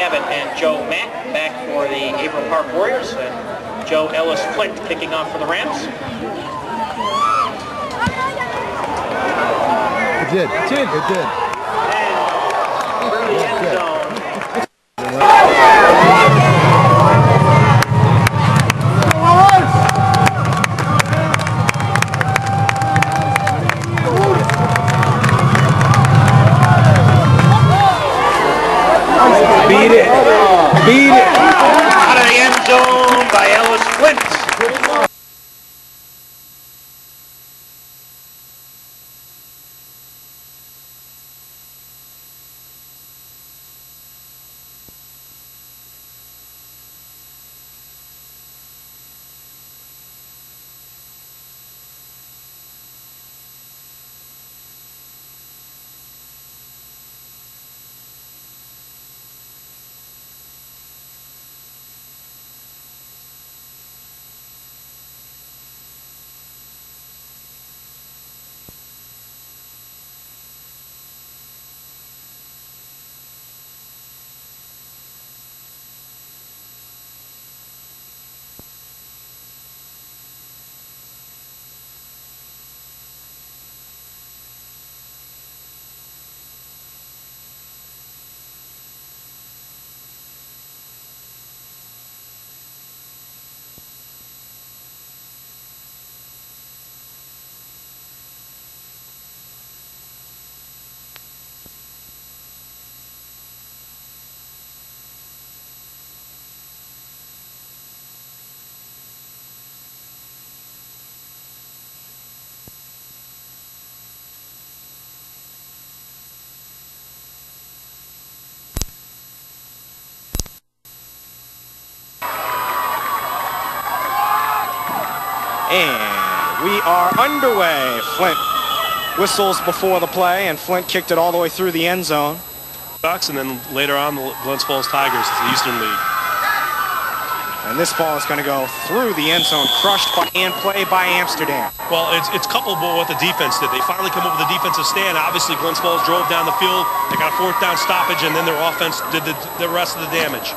Gavin and Joe Mack back for the Averill Park Warriors, and Joe Ellis Flint kicking off for the Rams. It did. And through the end zone. Beat it. Out of the end zone by Ellis Flint. And we are underway. Flint whistles before the play, and Flint kicked it all the way through the end zone. And then later on, the Glens Falls Tigers, the Eastern League. And this ball is going to go through the end zone, crushed by and play by Amsterdam. Well, it's coupled with what the defense did. They finally come up with a defensive stand. Obviously, Glens Falls drove down the field. They got a fourth down stoppage, and then their offense did the rest of the damage.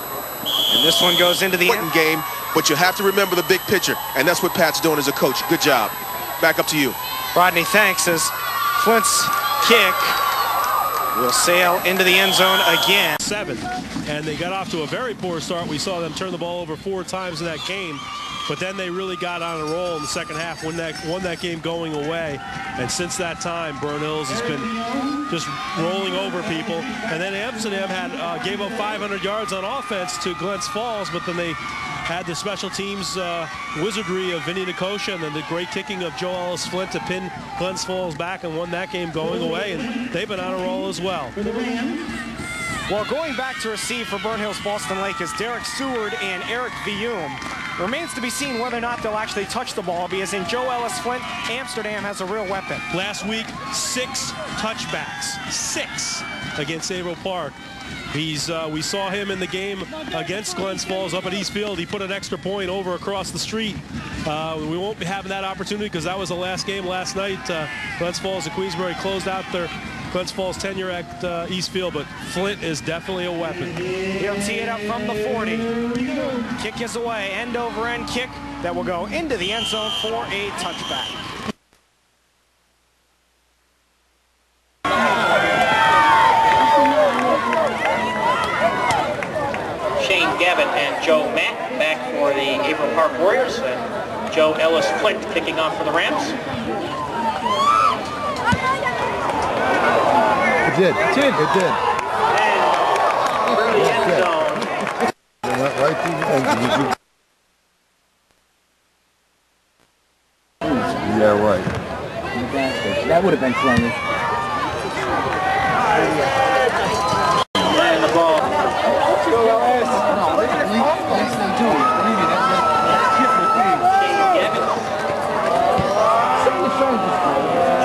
And this one goes into the important game, but you have to remember the big picture, and that's what Pat's doing as a coach. Good job. Back up to you. Rodney, thanks, as Flint's kick will sail into the end zone again. 7, and they got off to a very poor start. We saw them turn the ball over 4 times in that game, but then they really got on a roll in the second half, won that game going away. And since that time, Burn Hills has been just rolling over people. And then Amsterdam gave up 500 yards on offense to Glens Falls, but then they had the special teams wizardry of Vinny Nicosia and then the great kicking of Joe Ellis Flint to pin Glens Falls back and won that game going away. And they've been on a roll as well. Well, going back to receive for Burn Hills Boston Lake is Derek Seward and Eric Vium. Remains to be seen whether or not they'll actually touch the ball, because in Joe Ellis Flint, Amsterdam has a real weapon. Last week, 6 touchbacks. 6 against Averill Park. We saw him in the game against Glens Falls up at East Field. He put an extra point over across the street. We won't be having that opportunity because that was the last game last night. Glens Falls and Queensbury closed out their Glens Falls tenure at East Field, but Flint is definitely a weapon. He'll tee it up from the 40. Kick is away, end over end kick that will go into the end zone for a touchback. Gavin and Joe Mack back for the Averill Park Warriors, and Joe Ellis Flint kicking off for the Rams. It did. And through the end zone. Right through the end zone. Yeah, right. That would have been funny. And the ball.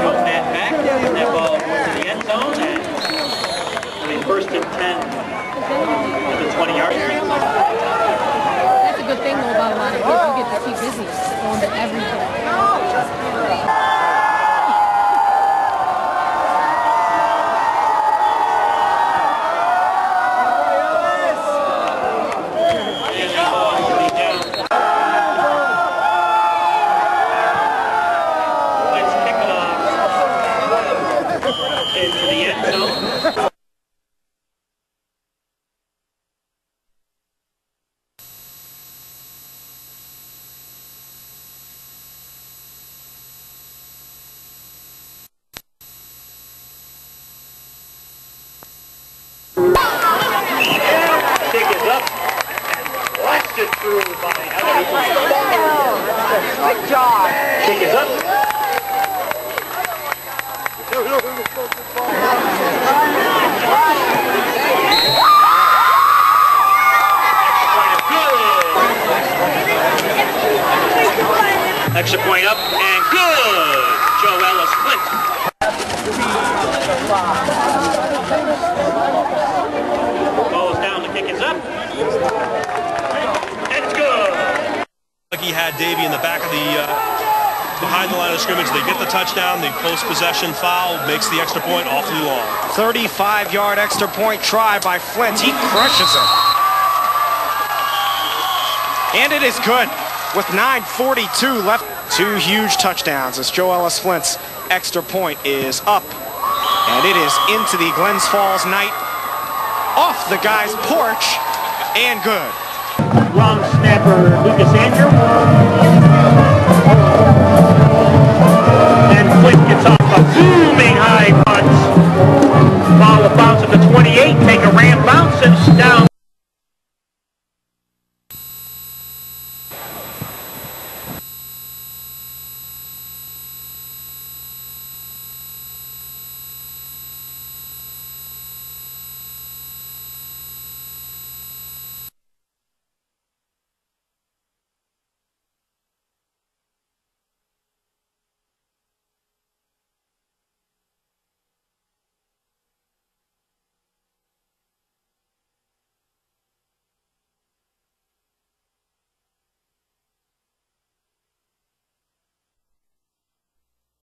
Joe Matt back, and that ball went to the end zone, and first and 10 at the 20-yard line. That's a good thing though about a lot of kids. You get to keep busy going to everything. Sifted through by Ellis. Good job. Kick is up. Extra point up and good. Joe Ellis Flint. Goes down, the kick is up. It's good. Like he had Davey in the back of the behind the line of scrimmage. They get the touchdown, the post possession foul makes the extra point awfully long. 35-yard extra point try by Flint. He crushes it. And it is good with 9:42 left. 2 huge touchdowns as Joe Ellis Flint's extra point is up. And it is into the Glens Falls night, off the guy's porch, and good. Long snapper Lucas Andrew. And Flint gets off a